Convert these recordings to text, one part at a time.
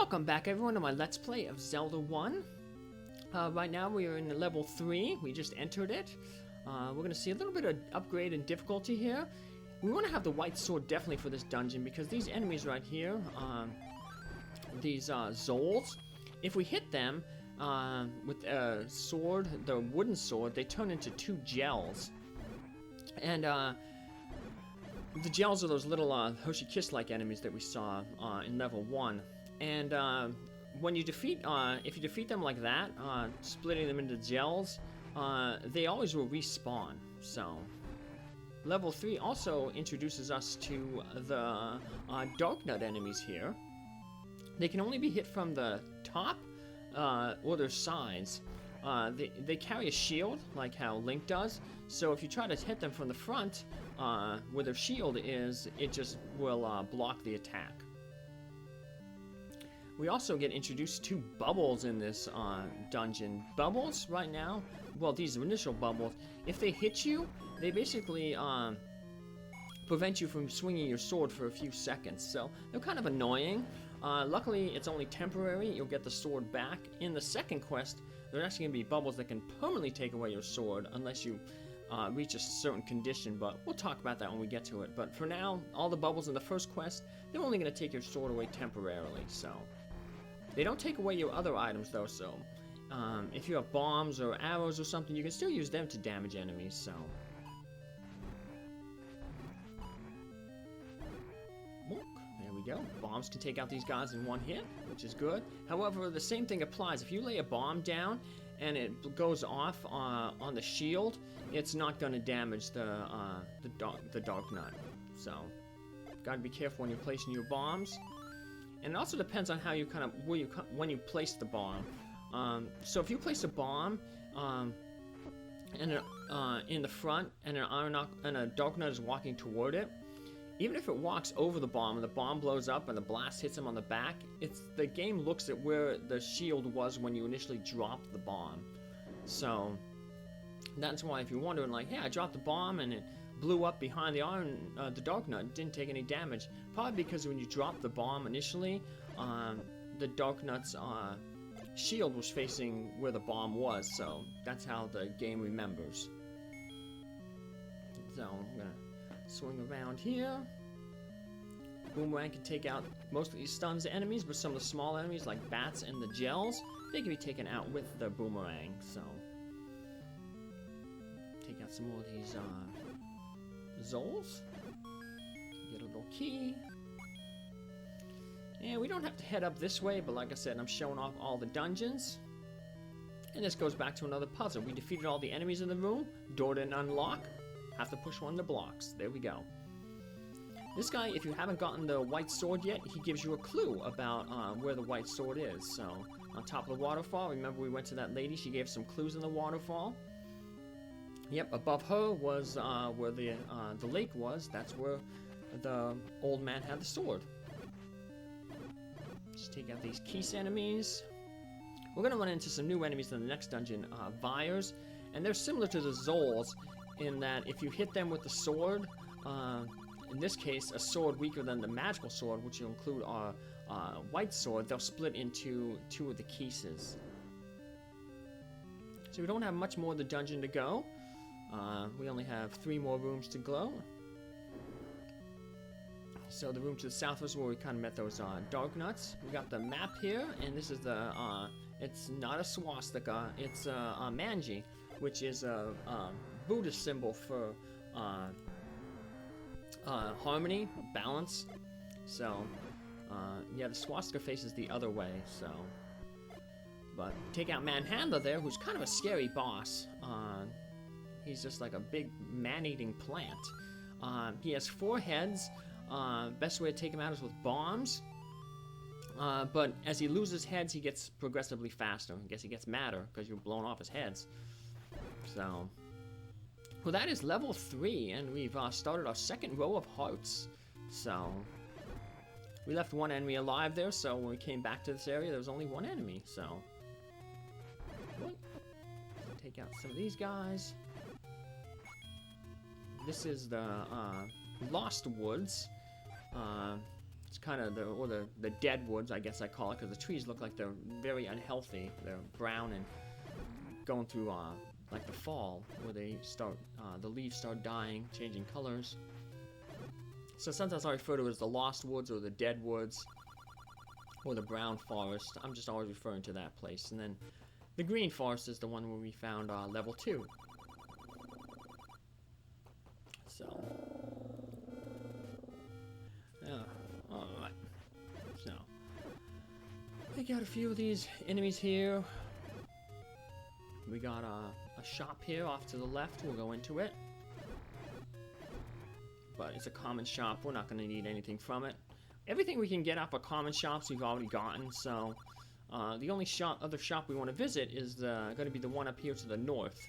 Welcome back everyone to my Let's Play of Zelda 1. Right now we are in level 3, we just entered it. We're going to see a little bit of upgrade in difficulty here. We want to have the white sword definitely for this dungeon because these enemies right here, these Zols, if we hit them with a sword, the wooden sword, they turn into two gels. And the gels are those little Hershey Kiss-like enemies that we saw in level 1. And when you defeat, if you defeat them like that, splitting them into gels, they always will respawn. So, level 3 also introduces us to the Dark Nut enemies here. They can only be hit from the top or their sides. They carry a shield, like how Link does, so if you try to hit them from the front, where their shield is, it just will block the attack. We also get introduced to bubbles in this dungeon. Bubbles, right now, well, these initial bubbles, if they hit you, they basically prevent you from swinging your sword for a few seconds, so they're kind of annoying. Luckily, it's only temporary. You'll get the sword back. In the second quest, there's actually going to be bubbles that can permanently take away your sword unless you reach a certain condition, but we'll talk about that when we get to it. But for now, all the bubbles in the first quest, they're only going to take your sword away temporarily, so. They don't take away your other items, though, so if you have bombs or arrows or something, you can still use them to damage enemies, so. There we go. Bombs can take out these guys in one hit, which is good. However, the same thing applies. If you lay a bomb down and it goes off on the shield, it's not going to damage the Dark Nut. So, gotta be careful when you're placing your bombs. And it also depends on how you when you place the bomb. So if you place a bomb in the front and a Dark Nut is walking toward it, even if it walks over the bomb and the bomb blows up and the blast hits him on the back, the game looks at where the shield was when you initially dropped the bomb. So that's why if you're wondering, like, hey, I dropped the bomb and it blew up behind the Dark Nut, didn't take any damage. Probably because when you dropped the bomb initially, the Dark Nut's shield was facing where the bomb was, so that's how the game remembers. So I'm gonna swing around here. Boomerang can take out most of these stuns enemies, but some of the small enemies like bats and the gels, they can be taken out with the boomerang. So take out some more of these Zols. Get a little key. And we don't have to head up this way, but like I said, I'm showing off all the dungeons. And this goes back to another puzzle. We defeated all the enemies in the room. Door didn't unlock. Have to push one of the blocks. There we go. This guy, if you haven't gotten the white sword yet, he gives you a clue about where the white sword is. So, on top of the waterfall, remember we went to that lady, she gave some clues in the waterfall. Yep, above her was where the lake was. That's where the old man had the sword. Just take out these Keese enemies. We're going to run into some new enemies in the next dungeon, Vyres. And they're similar to the Zols in that if you hit them with the sword, in this case, a sword weaker than the magical sword, which will include our white sword, they'll split into two of the Keeses. So we don't have much more of the dungeon to go. We only have 3 more rooms to go. So the room to the south is where we kind of met those Dark Nuts. We got the map here, and this is the, it's not a swastika, it's a manji, which is a Buddhist symbol for harmony, balance. So, yeah, the swastika faces the other way, so. But take out Manhandler there, who's kind of a scary boss. He's just like a big man-eating plant. He has 4 heads. Best way to take him out is with bombs. But as he loses heads, he gets progressively faster. I guess he gets madder because you're blowing off his heads. So, well, that is level 3, and we've started our second row of hearts. So, we left one enemy alive there, so when we came back to this area, there was only one enemy. So, take out some of these guys. This is the Lost Woods. It's kind of the dead woods, I guess I call it, because the trees look like they're very unhealthy. They're brown and going through like the fall, where they start the leaves start dying, changing colors. So sometimes I refer to it as the lost woods or the dead woods or the brown forest. I'm just always referring to that place. And then the green forest is the one where we found level 2. So, yeah, alright. So, we got a few of these enemies here. We got a shop here off to the left. We'll go into it. But it's a common shop. We're not going to need anything from it. Everything we can get off of common shops we've already gotten. So the only other shop we want to visit is going to be the one up here to the north.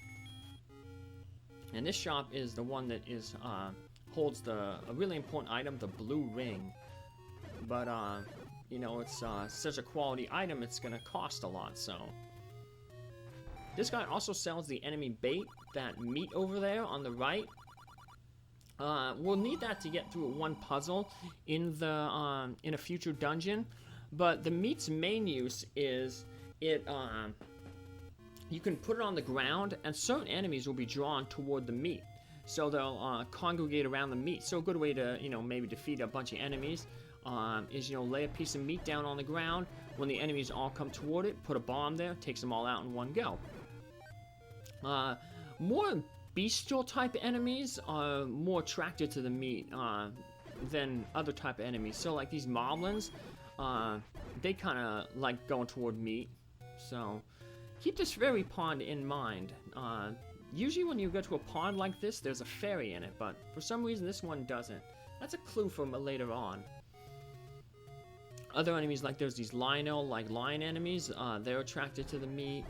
And this shop is the one that holds a really important item, the blue ring. But you know, it's such a quality item, it's going to cost a lot. So this guy also sells the enemy bait, that meat over there on the right. We'll need that to get through one puzzle in a future dungeon, but the meat's main use is you can put it on the ground and certain enemies will be drawn toward the meat, so they'll congregate around the meat. So a good way to, you know, maybe defeat a bunch of enemies is, you know, lay a piece of meat down on the ground. When the enemies all come toward it, put a bomb there, takes them all out in one go. More bestial type enemies are more attracted to the meat than other type of enemies. So like these moblins, they kind of like going toward meat. So keep this fairy pond in mind. Usually when you go to a pond like this, there's a fairy in it, but for some reason this one doesn't. That's a clue for later on. Other enemies, like there's these Lionel, like lion enemies, they're attracted to the meat.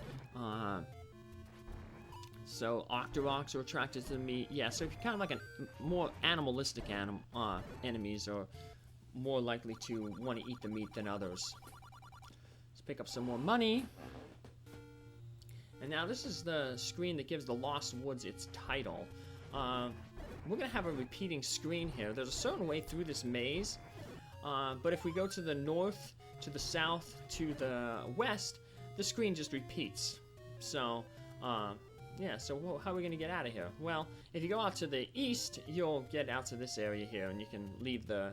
So Octoroks are attracted to the meat. Yeah, so if you're kind of like a more animalistic enemies are more likely to want to eat the meat than others. Let's pick up some more money. And now this is the screen that gives the Lost Woods its title. We're going to have a repeating screen here. There's a certain way through this maze, but if we go to the north, to the south, to the west, the screen just repeats. So, yeah, so how are we going to get out of here? Well, if you go out to the east, you'll get out to this area here, and you can leave the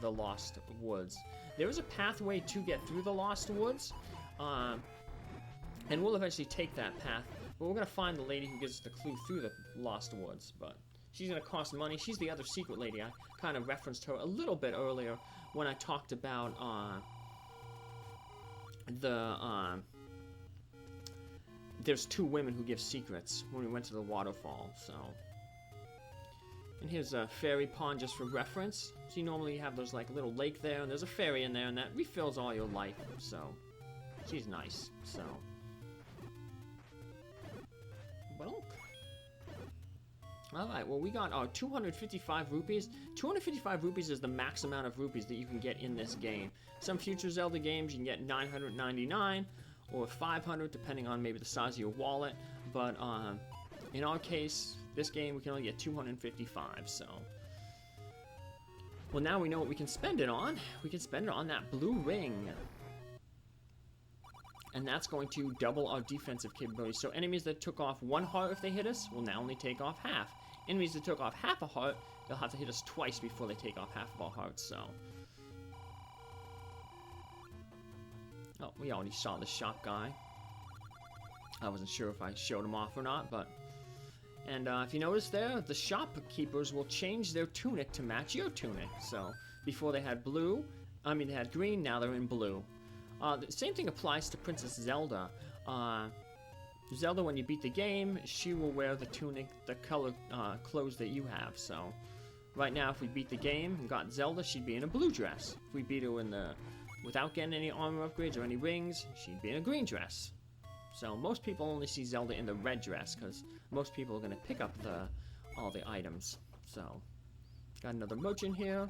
Lost Woods. There is a pathway to get through the Lost Woods, and we'll eventually take that path. But we're going to find the lady who gives us the clue through the Lost Woods, but she's going to cost money. She's the other secret lady. I kind of referenced her a little bit earlier when I talked about there's two women who give secrets when we went to the waterfall, so. And here's a fairy pond just for reference. So you normally have those like little lake there, and there's a fairy in there, and that refills all your life, so. She's nice, so. Well. Alright, well we got our 255 rupees. 255 rupees is the max amount of rupees that you can get in this game. Some future Zelda games you can get 999. Or 500, depending on maybe the size of your wallet. But in our case, this game we can only get 255. So, well, now we know what we can spend it on. We can spend it on that blue ring, and that's going to double our defensive capability. So enemies that took off 1 heart if they hit us will now only take off half. Enemies that took off half a heart, they'll have to hit us twice before they take off half of our hearts. So. Oh, we already saw the shop guy. I wasn't sure if I showed him off or not, but... And if you notice there, the shopkeepers will change their tunic to match your tunic. So, before they had they had green, now they're in blue. The same thing applies to Princess Zelda. Zelda, when you beat the game, she will wear the tunic, the color clothes that you have, so... Right now, if we beat the game and got Zelda, she'd be in a blue dress. If we beat her without getting any armor upgrades or any rings, she'd be in a green dress. So most people only see Zelda in the red dress, because most people are going to pick up all the items. So, got another merchant here.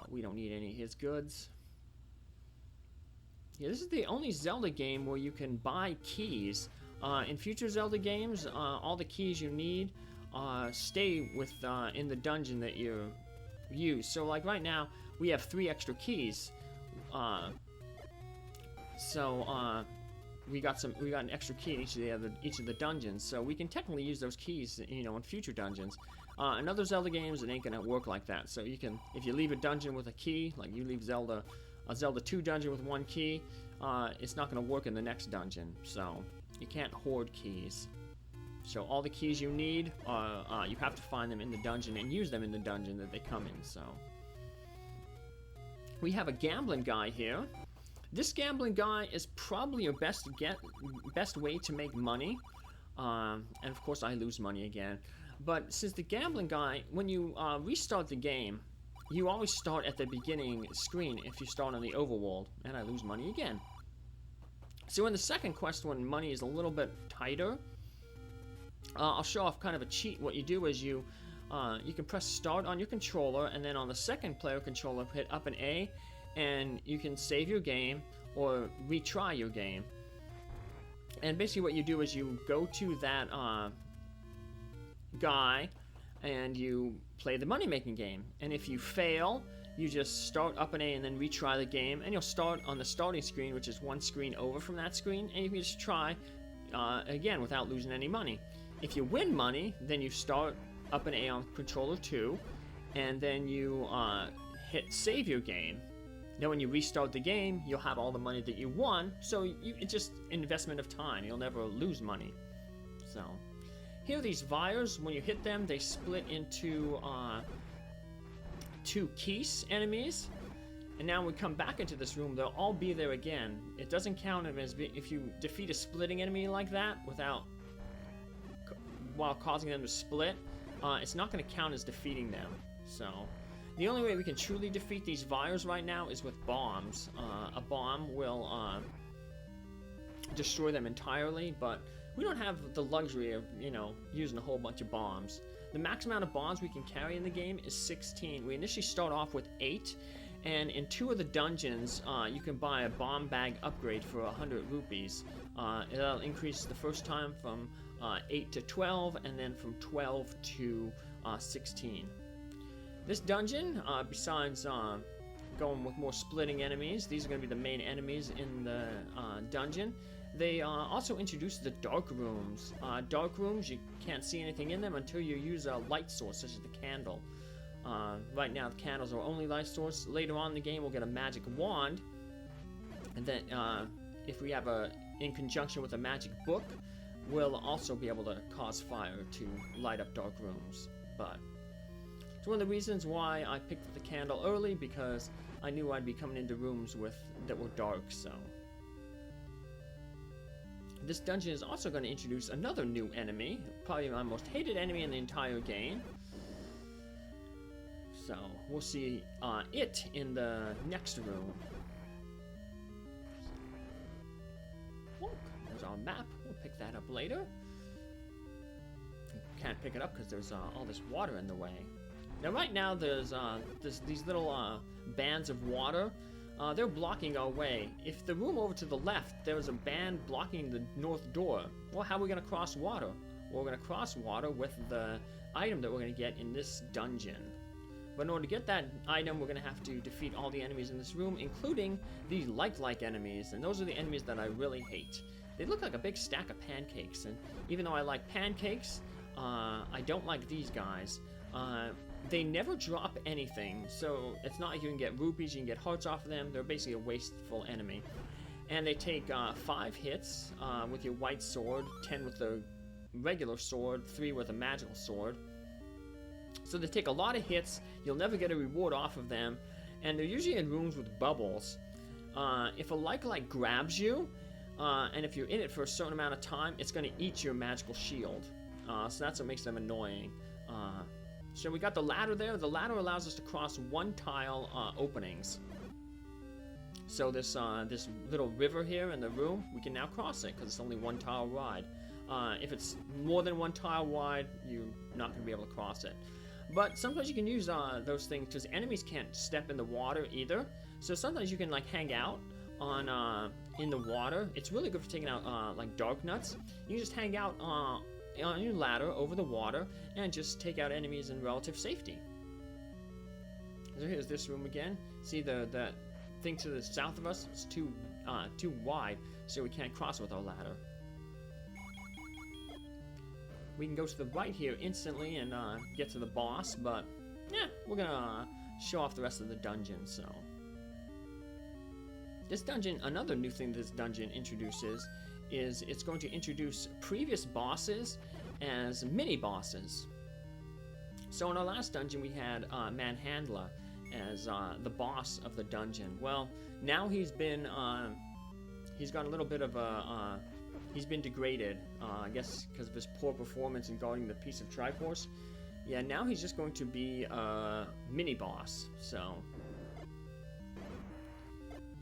We don't need any of his goods. Yeah, this is the only Zelda game where you can buy keys. In future Zelda games, all the keys you need stay in the dungeon that you use. So like right now, we have 3 extra keys. We got an extra key in each of the dungeons, so we can technically use those keys, you know, in future dungeons. In other Zelda games, it ain't gonna work like that. So you can, if you leave a dungeon with a key, like you leave a Zelda 2 dungeon with 1 key, it's not gonna work in the next dungeon. So you can't hoard keys. So all the keys you need, you have to find them in the dungeon and use them in the dungeon that they come in. So we have a gambling guy here. This gambling guy is probably your best way to make money. And of course I lose money again. But since the gambling guy, when you restart the game, you always start at the beginning screen if you start on the overworld. And I lose money again. So in the second quest, when money is a little bit tighter, I'll show off kind of a cheat. What you do is you can press start on your controller, and then on the second player controller, hit up and A, and you can save your game or retry your game. And basically what you do is you go to that guy and you play the money-making game. And if you fail, you just start up and A and then retry the game, and you'll start on the starting screen, which is 1 screen over from that screen, and you can just try again without losing any money. If you win money, then you start up and A on controller 2, and then you hit save your game. Then when you restart the game, you'll have all the money that you won, so it's just an investment of time. You'll never lose money. So here, these Vires, when you hit them, they split into 2 Keese enemies. And now when we come back into this room, they'll all be there again. It doesn't count them as if you defeat a splitting enemy like that while causing them to split. It's not going to count as defeating them. So the only way we can truly defeat these Vires right now is with bombs. A bomb will destroy them entirely, but we don't have the luxury of, you know, using a whole bunch of bombs. The max amount of bombs we can carry in the game is 16. We initially start off with 8, and in 2 of the dungeons, you can buy a bomb bag upgrade for 100 rupees. It'll increase the first time from 8 to 12, and then from 12 to 16. This dungeon, besides going with more splitting enemies, these are going to be the main enemies in the dungeon. They also introduced the dark rooms. Dark rooms, you can't see anything in them until you use a light source, such as the candle. Right now, the candles are only light source. Later on in the game, we'll get a magic wand. And then, if we have in conjunction with a magic book, we'll also be able to cause fire to light up dark rooms. But it's one of the reasons why I picked the candle early, because I knew I'd be coming into rooms that were dark, so. This dungeon is also going to introduce another new enemy, probably my most hated enemy in the entire game. So, we'll see it in the next room. There's our map. We'll pick that up later. Can't pick it up because there's all this water in the way. Now, right now, there's these little bands of water. They're blocking our way. If the room over to the left, there's a band blocking the north door. Well, how are we going to cross water? Well, we're going to cross water with the item that we're going to get in this dungeon. But in order to get that item, we're going to have to defeat all the enemies in this room, including these light-like enemies. And those are the enemies that I really hate. They look like a big stack of pancakes. And even though I like pancakes, I don't like these guys. They never drop anything, so it's not like you can get rupees, you can get hearts off of them. They're basically a wasteful enemy. And they take 5 hits with your white sword, 10 with the regular sword, 3 with a magical sword. So they take a lot of hits, you'll never get a reward off of them, and they're usually in rooms with bubbles. If a like grabs you, and if you're in it for a certain amount of time, it's going to eat your magical shield. So that's what makes them annoying. So we got the ladder there. The ladder allows us to cross 1 tile openings. So this little river here in the room, we can now cross it because it's only 1 tile wide. If it's more than 1 tile wide, you're not going to be able to cross it. But sometimes you can use those things because enemies can't step in the water either. So sometimes you can like hang out on in the water. It's really good for taking out like dark nuts. You can just hang out on your ladder over the water and just take out enemies in relative safety. So here's this room again. See the thing to the south of us? It's too wide, so we can't cross with our ladder. We can go to the right here instantly and get to the boss, but yeah, we're gonna show off the rest of the dungeon. So this dungeon, another new thing this dungeon introduces is it's going to introduce previous bosses as mini bosses. So in our last dungeon we had Manhandler as the boss of the dungeon. Well, now he's been he's got a little bit of a he's been degraded, I guess because of his poor performance in guarding the piece of Triforce. Yeah, now he's just going to be a mini-boss, so...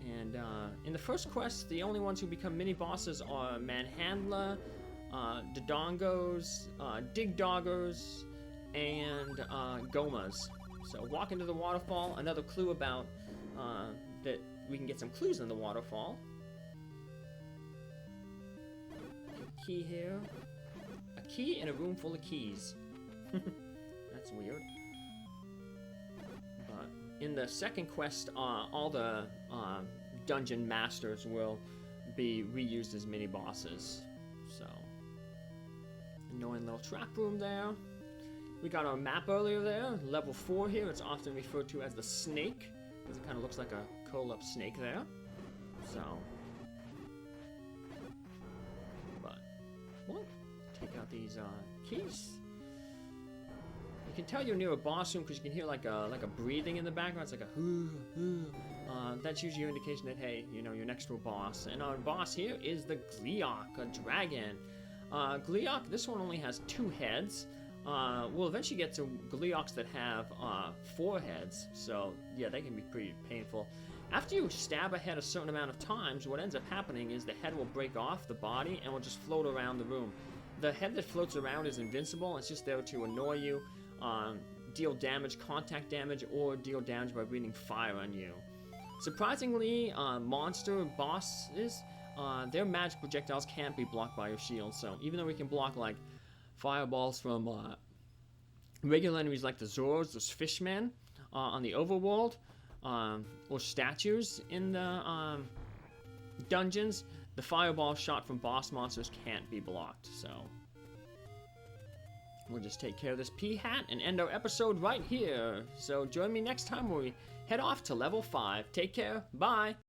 And in the first quest, the only ones who become mini-bosses are Manhandler, Dodongos, Digdoggers, and Gomas. So walk into the waterfall, another clue about that we can get some clues in the waterfall. Key here. A key in a room full of keys. That's weird. But in the second quest, all the dungeon masters will be reused as mini bosses. So, annoying little trap room there. We got our map earlier there, level 4 here. It's often referred to as the snake, because it kind of looks like a curl-up snake there. So. Well, take out these keys. You can tell you're near a boss room because you can hear like a breathing in the background. It's like a hoo hoo. That's usually your indication that hey, you know, you're next to a boss. And our boss here is the Gleeok, a dragon. Gleeok, this one only has 2 heads. We'll eventually get to Gleeoks that have 4 heads. So yeah, they can be pretty painful. After you stab a head a certain amount of times, what ends up happening is the head will break off the body and will just float around the room. The head that floats around is invincible. It's just there to annoy you, deal damage, contact damage, or deal damage by breathing fire on you. Surprisingly, monster bosses, their magic projectiles can't be blocked by your shield. So even though we can block like fireballs from regular enemies like the Zors, those fishmen on the overworld, or statues in the dungeons, the fireball shot from boss monsters can't be blocked. So we'll just take care of this P-hat and end our episode right here. So join me next time where we head off to level 5. Take care. Bye.